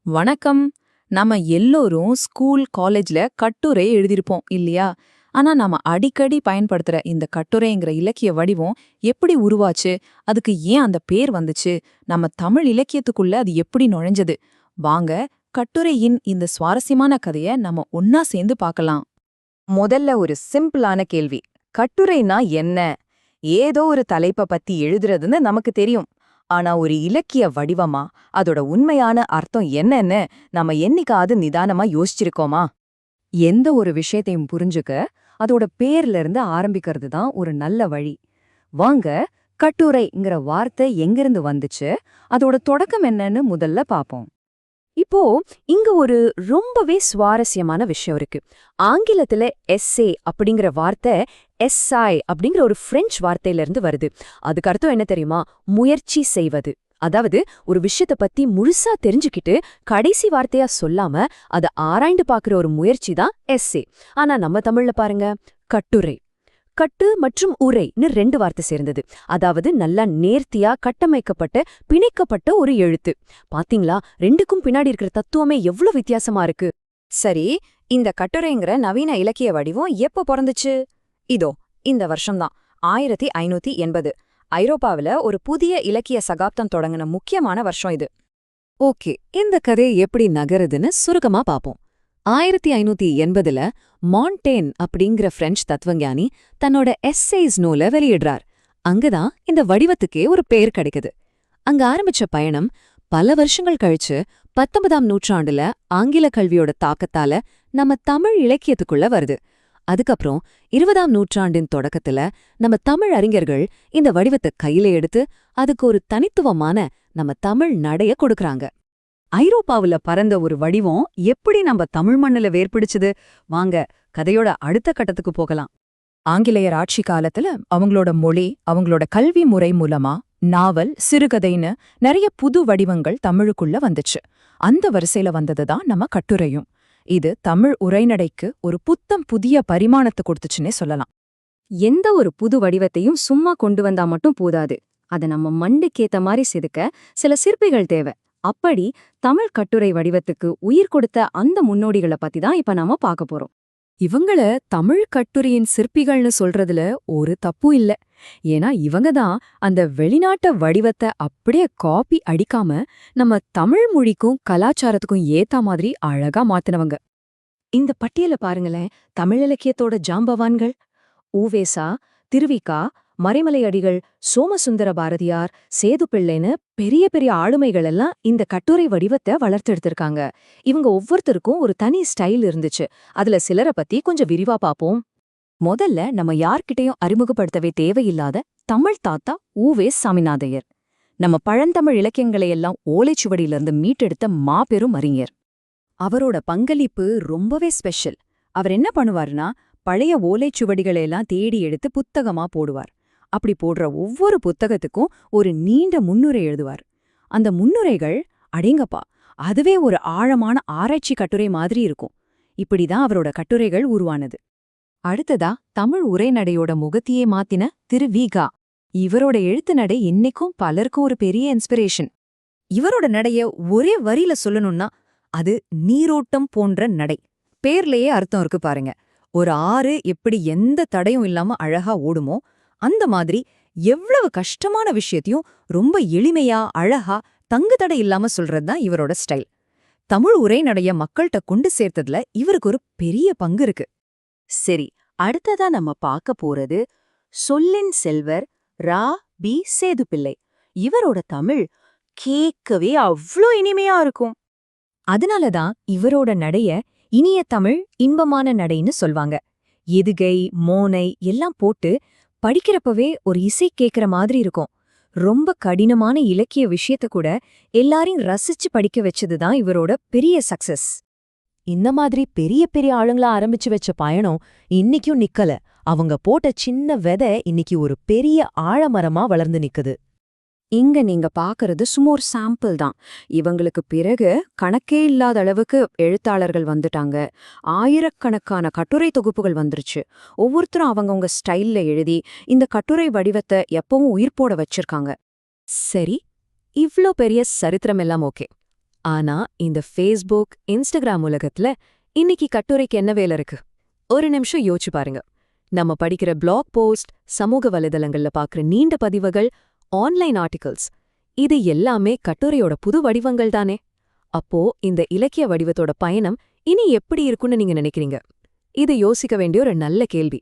வணக்கம். நம்ம எல்லோரும் ஸ்கூல், காலேஜ்ல கட்டுரை எழுதியிருப்போம் இல்லையா? ஆனா நாம அடிக்கடி பயன்படுத்துற இந்த கட்டுரைங்கிற இலக்கிய வடிவம் எப்படி உருவாச்சு? அதுக்கு ஏன் அந்த பேர் வந்துச்சு? நம்ம தமிழ் இலக்கியத்துக்குள்ள அது எப்படி நுழைஞ்சது? வாங்க, கட்டுரையின் இந்த சுவாரஸ்யமான கதைய நம்ம ஒன்னா சேர்ந்து பார்க்கலாம். முதல்ல ஒரு சிம்பிளான கேள்வி. கட்டுரைனா என்ன? ஏதோ ஒரு தலைப்ப பத்தி எழுதுறதுன்னு நமக்கு தெரியும். ஆனா ஒரு இலக்கிய வடிவமா, அதோட உண்மையான அர்த்தம் என்னன்னு நம்ம என்னைக்காவது நிதானமா யோசிச்சிருக்கோமா? எந்த ஒரு விஷயத்தையும் புரிஞ்சுக்க அதோட பேர்ல இருந்து ஆரம்பிக்கிறது தான் ஒரு நல்ல வழி. வாங்க, கட்டுரைங்கிற வார்த்தை எங்கிருந்து வந்துச்சு, அதோட தொடக்கம் என்னன்னு முதல்ல பாப்போம். இப்போ இங்க ஒரு ரொம்பவே சுவாரஸ்யமான விஷயம் இருக்கு. ஆங்கிலத்துல எஸ்ஸே அப்படிங்கிற வார்த்தை எஸ்ஐ அப்படிங்கிற ஒரு பிரெஞ்சு வார்த்தையில இருந்து வருது. அதுக்கு அர்த்தம் என்ன தெரியுமா? முயற்சி செய்வது. அதாவது ஒரு விஷயத்த பத்தி முழுசா தெரிஞ்சுக்கிட்டு கடைசி வார்த்தையா சொல்லாம அத ஆராய்ந்து பாக்குற ஒரு முயற்சி தான் எஸ்ஸே. ஆனா நம்ம தமிழ்ல பாருங்க, கட்டுரை. கட்டு மற்றும் உரைன்னு ரெண்டு வார்த்தை சேர்ந்தது. அதாவது நல்லா நேர்த்தியா கட்டமைக்கப்பட்ட பிணைக்கப்பட்ட ஒரு எழுத்து. பாத்தீங்களா, ரெண்டுக்கும் பின்னாடி இருக்கிற தத்துவமே எவ்வளவு வித்தியாசமா இருக்கு. சரி, இந்த கட்டுரைங்கிற நவீன இலக்கிய வடிவம் எப்ப பிறந்துச்சு? இதோ இந்த வருஷம்தான், 1580. ஐரோப்பாவில ஒரு புதிய இலக்கிய சகாப்தம் தொடங்கின முக்கியமான வருஷம் இது. ஓகே, இந்த கதை எப்படி நகருதுன்னு சுருக்கமா பாப்போம். 1580ல மாண்டேன் அப்படிங்கிற பிரெஞ்சு தத்துவஞானி தன்னோட எஸ்ஸேஸ் நூலை வெளியிடுறார். அங்கதான் இந்த வடிவத்துக்கே ஒரு பேர் கிடைக்குது. அங்க ஆரம்பிச்ச பயணம் பல வருஷங்கள் கழிச்சு 19ஆம் நூற்றாண்டுல ஆங்கில கல்வியோட தாக்கத்தால நம்ம தமிழ் இலக்கியத்துக்குள்ள வருது. அதுக்கப்புறம் 20ஆம் நூற்றாண்டின் தொடக்கத்துல நம்ம தமிழ் அறிஞர்கள் இந்த வடிவத்தை கையில எடுத்து அதுக்கு ஒரு தனித்துவமான நம்ம தமிழ் நடைய கொடுக்கறாங்க. ஐரோப்பாவுல பறந்த ஒரு வடிவம் எப்படி நம்ம தமிழ் மண்ணுல வேர்பிடிச்சது? வாங்க, கதையோட அடுத்த கட்டத்துக்கு போகலாம். ஆங்கிலேயர் ஆட்சி காலத்துல அவங்களோட மொழி, அவங்களோட கல்வி முறை மூலமா நாவல், சிறுகதைன்னு நிறைய புது வடிவங்கள் தமிழுக்குள்ள வந்துச்சு. அந்த வரிசையில வந்ததுதான் நம்ம கட்டுரையும். இது தமிழ் உரைநடைக்கு ஒரு புத்தம் புதிய பரிமாணத்தை கொடுத்துச்சுன்னே சொல்லலாம். எந்த ஒரு புது வடிவத்தையும் சும்மா கொண்டு வந்தா மட்டும் போதாது. அத நம்ம மண்டுக்கேத்த மாதிரி செதுக்க சில சிற்பிகள் தேவை. அப்படி தமிழ் கட்டுரை வடிவத்துக்கு உயிர் கொடுத்த அந்த முன்னோடிகளை பத்தி தான் இப்ப நாம பார்க்க போறோம். இவங்கள தமிழ் கட்டுரையின் சிற்பிகள்னு சொல்றதுல ஒரு தப்பும் இல்ல. ஏன்னா இவங்க தான் அந்த வெளிநாட்டு வடிவத்தை அப்படியே காப்பி அடிக்காம நம்ம தமிழ் மொழிக்கும் கலாச்சாரத்துக்கும் ஏத்த மாதிரி அழகா மாத்தினவங்க. இந்த பட்டியலை பாருங்களேன். தமிழ் இலக்கியத்தோட ஜாம்பவான்கள் ஊவேசா, திருவிகா, மறைமலையடிகள், சோமசுந்தர பாரதியார், சேதுப்பிள்ளைன்னு பெரிய பெரிய ஆளுமைகள் எல்லாம் இந்த கட்டுரை வடிவத்தை வளர்த்தெடுத்திருக்காங்க. இவங்க ஒவ்வொருத்தருக்கும் ஒரு தனி ஸ்டைல் இருந்துச்சு. அதுல சிலரை பத்தி கொஞ்சம் விரிவா பாப்போம். முதல்ல நம்ம யார்கிட்டயும் அறிமுகப்படுத்தவே தேவையில்லாத தமிழ் தாத்தா ஊவே சாமிநாதையர். நம்ம பழந்தமிழ் இலக்கியங்களையெல்லாம் ஓலைச்சுவடியிலிருந்து மீட்டெடுத்த மாபெரும் அறிஞர். அவரோட பங்களிப்பு ரொம்பவே ஸ்பெஷல். அவர் என்ன பண்ணுவாருன்னா, பழைய ஓலைச்சுவடிகளெல்லாம் தேடி எடுத்து புத்தகமா போடுவார். அப்படி போடுற ஒவ்வொரு புத்தகத்துக்கும் ஒரு நீண்ட முன்னுரை எழுதுவார். அந்த முன்னுரைகள், அடேங்கப்பா, அதுவே ஒரு ஆழமான ஆராய்ச்சி கட்டுரை மாதிரி இருக்கும். இப்படிதான் அவரோட கட்டுரைகள் உருவானது. அடுத்ததா தமிழ் உரைநடையோட முகத்தையே மாத்தின திருவிகா. இவரோட எழுத்து நடை இன்னைக்கும் பலருக்கும் ஒரு பெரிய இன்ஸ்பிரேஷன். இவரோட நடைய ஒரே வரியில சொல்லணும்னா அது நீரோட்டம் போன்ற நடை. பேர்லயே அர்த்தம் இருக்கு பாருங்க. ஒரு ஆறு எப்படி எந்த தடையும் இல்லாம அழகா ஓடுமோ, அந்த மாதிரி எவ்வளவு கஷ்டமான விஷயத்தையும் ரொம்ப எளிமையா அழகா தங்கு தடை இல்லாம சொல்றதுதான் இவரோட ஸ்டைல். தமிழ் உரைநடைய மக்கள்கிட்ட கொண்டு சேர்த்ததுல இவருக்கு ஒரு பெரிய பங்கு இருக்கு. சரி, அடுத்ததா நம்ம பார்க்க போறது சொல்லின் செல்வர் ரா. பி. சேதுப்பிள்ளை. இவரோட தமிழ் கேட்கவே அவ்ளோ இனிமையா இருக்கும். அதனாலதான் இவரோட நடைய இனிய தமிழ், இன்பமான நடைன்னு சொல்வாங்க. எதுகை, மோனை எல்லாம் போட்டு படிக்கிறப்பவே ஒரு இசை கேட்கிற மாதிரி இருக்கும். ரொம்ப கடினமான இலக்கிய விஷயத்த கூட எல்லாரையும் ரசிச்சு படிக்க வச்சதுதான் இவரோட பெரிய சக்சஸ். இந்த மாதிரி பெரிய பெரிய ஆளுங்களா ஆரம்பிச்சு வச்ச பயணம் இன்னைக்கும் நிக்கல. அவங்க போட்ட சின்ன விதை இன்னைக்கு ஒரு பெரிய ஆழமரமா வளர்ந்து நிக்குது. இங்க நீங்க பாக்குறது சும்மா ஒரு சாம்பிள் தான். இவங்களுக்கு பிறகு கணக்கே இல்லாத அளவுக்கு எழுத்தாளர்கள் வந்துட்டாங்க. ஆயிரக்கணக்கான கட்டுரை தொகுப்புகள் வந்துருச்சு. ஒவ்வொருத்தரும் அவங்கவங்க ஸ்டைல்ல எழுதி இந்த கட்டுரை வடிவத்தை எப்பவும் உயிர் போட வச்சிருக்காங்க. சரி, இவ்ளோ பெரிய சரித்திரம் எல்லாம் ஓகே. ஆனா இந்த ஃபேஸ்புக், இன்ஸ்டாகிராம் உலகத்துல இன்னைக்கு கட்டுரைக்கு என்ன வேலை இருக்கு? ஒரு நிமிஷம் யோசிச்சு பாருங்க. நம்ம படிக்கிற பிளாக் போஸ்ட், சமூக வலைதளங்கள்ல பாக்குற நீண்ட பதிவுகள், ஆன்லைன் ஆர்டிகல்ஸ், இது எல்லாமே கட்டுரையோட புது வடிவங்கள் தானே? அப்போ இந்த இலக்கிய வடிவத்தோட பயணம் இனி எப்படி இருக்கும்னு நீங்க நினைக்கிறீங்க? இது யோசிக்க வேண்டிய ஒரு நல்ல கேள்வி.